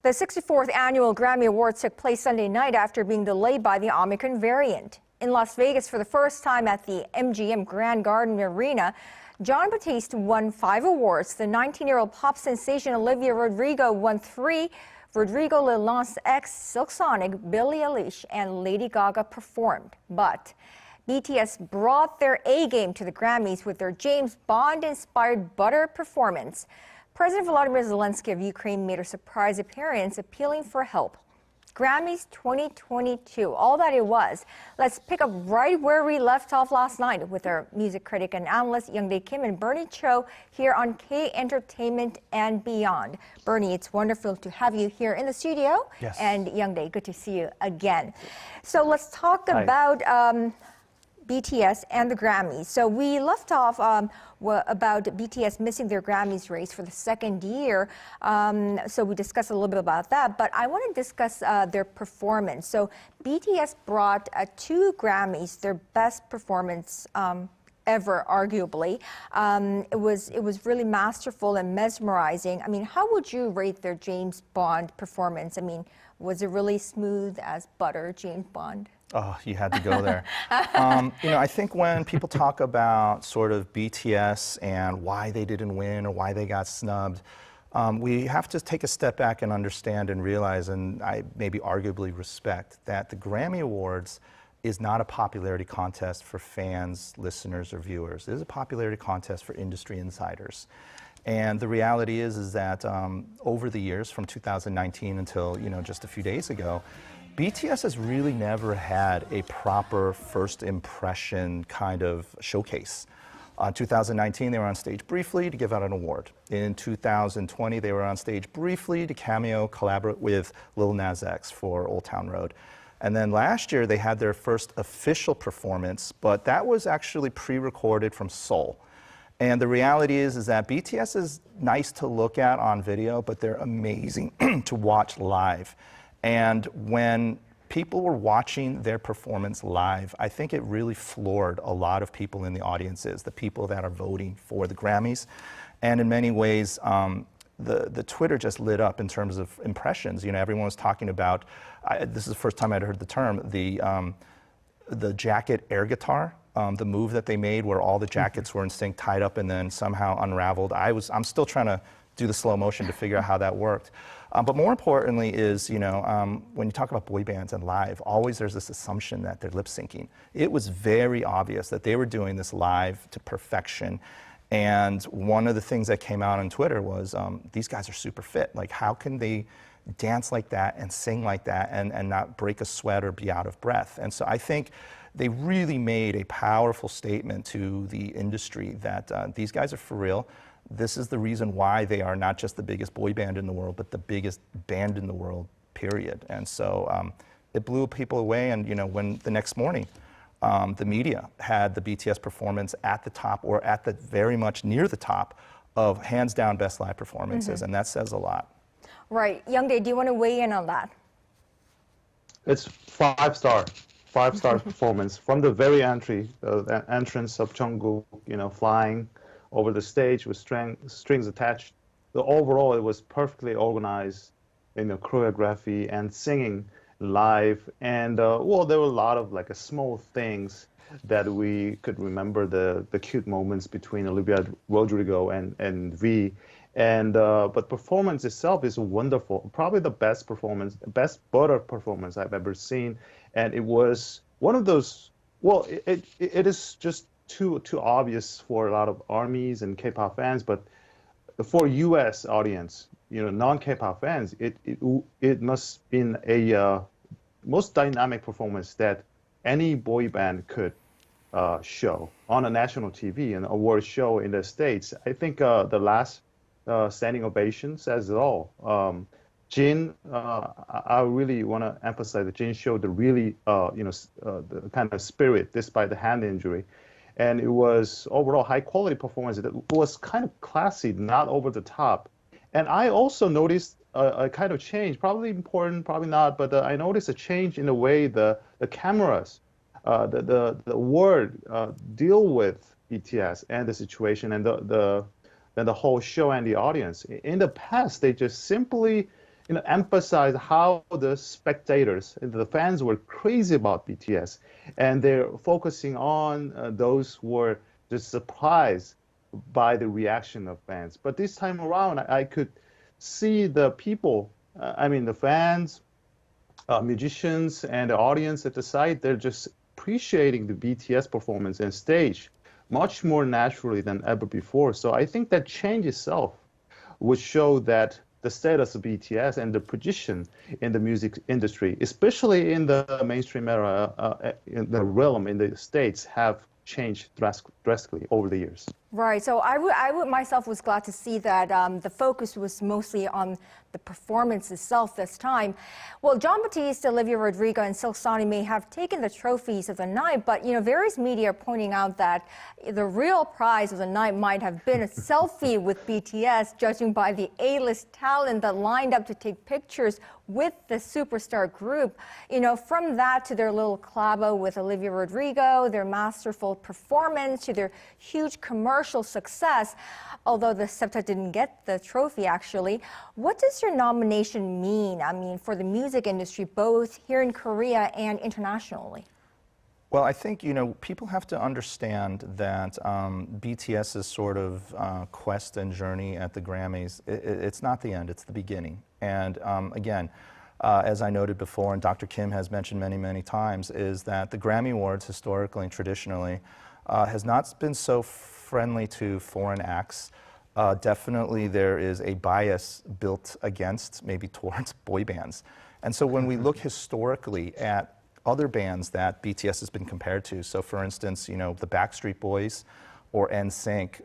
The 64th Annual Grammy Awards took place Sunday night after being delayed by the Omicron variant. In Las Vegas for the first time at the MGM Grand Garden Arena, Jon Batiste won 5 awards. The 19-year-old pop sensation Olivia Rodrigo won 3. Rodrigo, Lil Nas X, Silk Sonic, Billie Eilish, and Lady Gaga performed. But BTS brought their A-game to the Grammys with their James Bond-inspired Butter performance. President Volodymyr Zelensky of Ukraine made a surprise appearance appealing for help. Grammys 2022, all that it was. Let's pick up right where we left off last night with our music critic and analyst Youngdae Kim and Bernie Cho here on K Entertainment and Beyond. Bernie, it's wonderful to have you here in the studio. Yes. And Youngdae, good to see you again. So let's talk about BTS and the Grammys. So we left off about BTS missing their Grammys race for the second year. So we discussed a little bit about that, but I want to discuss their performance. So BTS brought 2 Grammys, their best performance ever, arguably. It was really masterful and mesmerizing. I mean, how would you rate their James Bond performance? I mean, was it really smooth as butter, James Bond? Oh, you had to go there. I think when people talk about sort of BTS and why they didn't win or why they got snubbed, we have to take a step back and understand and realize, and I maybe arguably respect, that the Grammy Awards is not a popularity contest for fans, listeners, or viewers. It is a popularity contest for industry insiders. And the reality is that over the years, from 2019 until just a few days ago, BTS has really never had a proper first impression kind of showcase. 2019, they were on stage briefly to give out an award. In 2020, they were on stage briefly to collaborate with Lil Nas X for Old Town Road. And then last year, they had their first official performance, but that was actually pre-recorded from Seoul. And the reality is that BTS is nice to look at on video, but they're amazing to watch live. And when people were watching their performance live, I think it really floored a lot of people in the audiences, the people that are voting for the Grammys. And in many ways, the Twitter just lit up in terms of impressions. Everyone was talking about, this is the first time I'd heard the term, the jacket air guitar. The move that they made where all the jackets were in sync, tied up, and then somehow unraveled. I'm still trying to do the slow motion to figure out how that worked. But more importantly is, when you talk about boy bands and live, always there's this assumption that they're lip syncing. It was very obvious that they were doing this live to perfection. And one of the things that came out on Twitter was, these guys are super fit. Like, how can they dance like that and sing like that and not break a sweat or be out of breath? And so I think they really made a powerful statement to the industry that these guys are for real. This is the reason why they are not just the biggest boy band in the world, but the biggest band in the world, period. And so it blew people away. And when the next morning, the media had the BTS performance at the top, or at the very much near the top of hands down best live performances, and that says a lot. Right. Youngdae, do you want to weigh in on that? It's 5-star. 5-star performance from the very the entrance of Jungkook, flying over the stage with strings attached. Overall, it was perfectly organized in the choreography and singing live. And well, there were a lot of small things that we could remember, the cute moments between Olivia Rodrigo and V. And but performance itself is wonderful. Probably the best butter performance I've ever seen. And it was one of those, well, it is just too obvious for a lot of ARMYs and K-pop fans, but for U.S. audience, non-K-pop fans, it must have been a most dynamic performance that any boy band could show on a national TV, an award show in the States. I think the last standing ovation says it all. Jin, I really want to emphasize that Jin showed the really, the kind of spirit despite the hand injury. And it was overall high quality performance that was kind of classy, not over the top. And I also noticed a kind of change, probably important, probably not, but I noticed a change in the way the cameras, the word deal with BTS and the situation and the whole show and the audience. In the past, they just simply emphasize how the spectators and the fans were crazy about BTS, and they're focusing on those who were just surprised by the reaction of fans. But this time around, I could see the people, the fans, musicians, and the audience at the site, they're just appreciating the BTS performance and stage much more naturally than ever before. So I think that change itself would show that the status of BTS and the position in the music industry, especially in the mainstream era, in the realm in the States, have changed drastically over the years. Right. So I would myself was glad to see that the focus was mostly on the performance itself this time. Well, Jon Batiste, Olivia Rodrigo, and Silk Sonic may have taken the trophies of the night, but various media are pointing out that the real prize of the night might have been a selfie with BTS, judging by the A-list talent that lined up to take pictures with the superstar group. From that to their little collabo with Olivia Rodrigo, their masterful performance, to their huge commercial success, although the septet didn't get the trophy actually. What does your nomination mean, for the music industry, both here in Korea and internationally? Well, I think, people have to understand that BTS's sort of quest and journey at the Grammys, it's not the end, it's the beginning. And again, as I noted before, and Dr. Kim has mentioned many, many times, is that the Grammy Awards historically and traditionally has not been so friendly to foreign acts. Definitely there is a bias built against, maybe towards boy bands. And so when we look historically at other bands that BTS has been compared to, so for instance, the Backstreet Boys or NSYNC,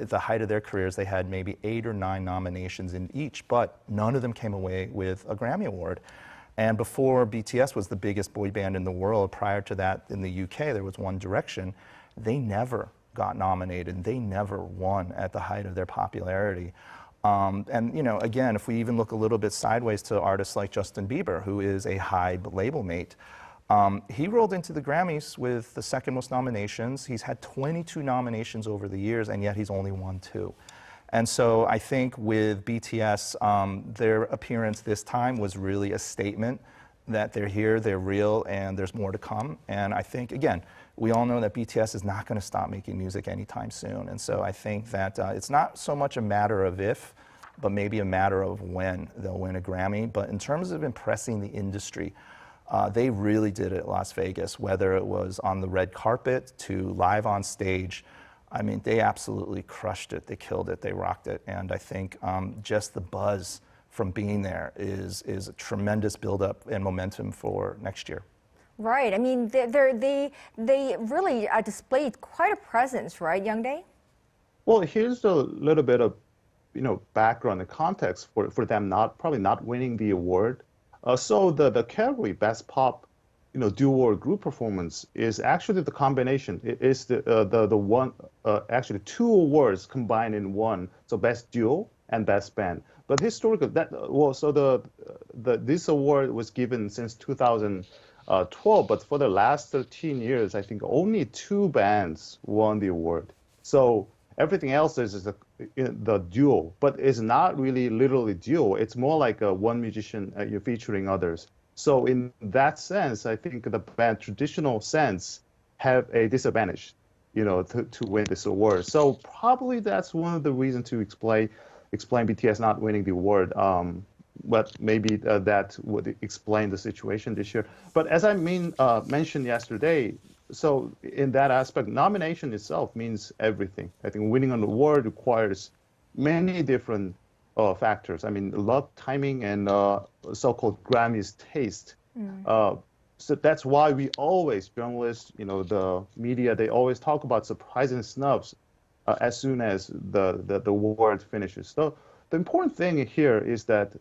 at the height of their careers, they had maybe 8 or 9 nominations in each, but none of them came away with a Grammy Award. And before BTS was the biggest boy band in the world, prior to that in the UK, there was One Direction. They never got nominated. They never won at the height of their popularity. And again, if we even look a little bit sideways to artists like Justin Bieber, who is a HYBE label mate, he rolled into the Grammys with the second most nominations. He's had 22 nominations over the years, and yet he's only won 2. And so I think with BTS, their appearance this time was really a statement that they're here, they're real, and there's more to come. And I think, again, we all know that BTS is not going to stop making music anytime soon. And so I think that it's not so much a matter of if, but maybe a matter of when they'll win a Grammy. But in terms of impressing the industry, they really did it at Las Vegas, whether it was on the red carpet to live on stage. They absolutely crushed it. They killed it. They rocked it. And I think just the buzz from being there is a tremendous buildup and momentum for next year. Right. They really displayed quite a presence, right, Youngdae? Well, here's a little bit of, background and context for them probably not winning the award. So the category Best Pop, duo or group performance is actually the combination. It is the one, actually 2 awards combined in one. So Best Duo and Best Band. But historically, this award was given since 2012, but for the last 13 years, I think only 2 bands won the award. So everything else is the duo, but it's not really literally duo. It's more like one musician you're featuring others. So in that sense, I think the band traditional sense have a disadvantage, to win this award. So probably that's one of the reasons to explain BTS not winning the award. But maybe that would explain the situation this year. But as I mentioned yesterday, so in that aspect, nomination itself means everything. I think winning an award requires many different factors. Luck, timing, and so-called Grammys taste. So that's why we always, journalists, the media, they always talk about surprising snubs as soon as the award finishes. So the important thing here is that,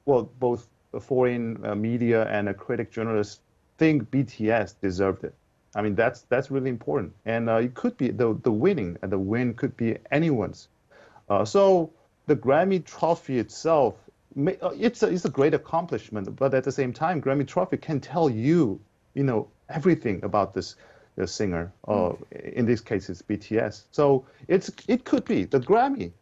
both foreign media and critic journalists think BTS deserved it. That's really important. And it could be the winning, and the win could be anyone's. So the Grammy trophy itself, it's a great accomplishment, but at the same time, Grammy trophy can tell you, everything about this singer. In this case, it's BTS. So it could be the Grammy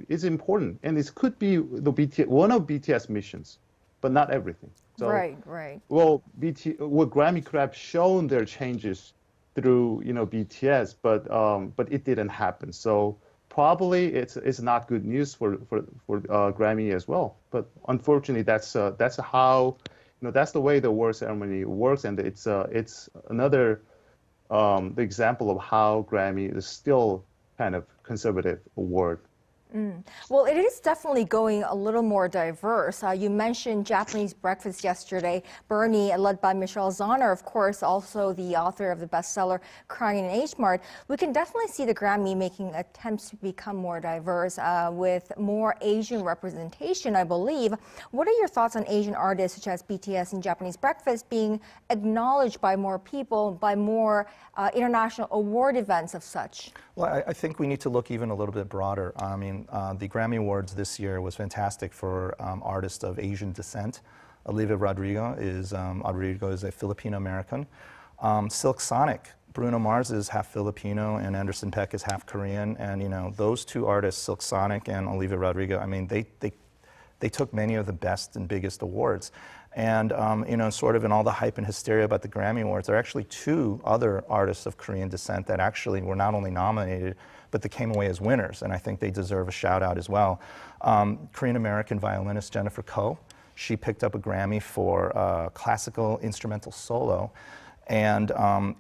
is important, and it could be one of BTS missions, but not everything. So, right. Well, Grammy could have shown their changes through BTS, but it didn't happen. So probably it's not good news for Grammy as well. But unfortunately, that's how that's the way the award ceremony works, and it's another the example of how Grammy is still kind of conservative award. Well, it is definitely going a little more diverse. You mentioned Japanese Breakfast yesterday. Bernie, led by Michelle Zauner, of course, also the author of the bestseller Crying in an H Mart. We can definitely see the Grammy making attempts to become more diverse with more Asian representation, I believe. What are your thoughts on Asian artists such as BTS and Japanese Breakfast being acknowledged by more people, by more international award events of such? Well, I think we need to look even a little bit broader. I mean, the Grammy Awards this year was fantastic for artists of Asian descent. Olivia Rodrigo is a Filipino American. Silk Sonic, Bruno Mars is half Filipino, and Anderson .Paak is half Korean. And those two artists, Silk Sonic and Olivia Rodrigo, I mean, they took many of the best and biggest awards. And sort of in all the hype and hysteria about the Grammy Awards, there are actually two other artists of Korean descent that actually were not only nominated, but they came away as winners, and I think they deserve a shout out as well. Korean-American violinist Jennifer Ko, she picked up a Grammy for classical instrumental solo, and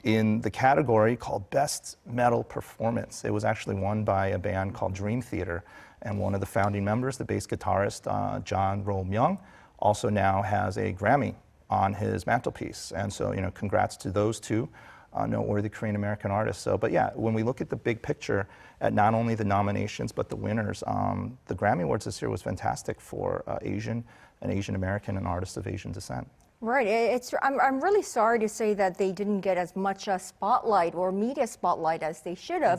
in the category called Best Metal Performance, it was actually won by a band called Dream Theater, and one of the founding members, the bass guitarist John Myung, also now has a Grammy on his mantelpiece. And so, congrats to those two noteworthy Korean-American artists. So, but yeah, when we look at the big picture at not only the nominations, but the winners, the Grammy Awards this year was fantastic for Asian American and artists of Asian descent. Right. I'm really sorry to say that they didn't get as much spotlight or media spotlight as they should have.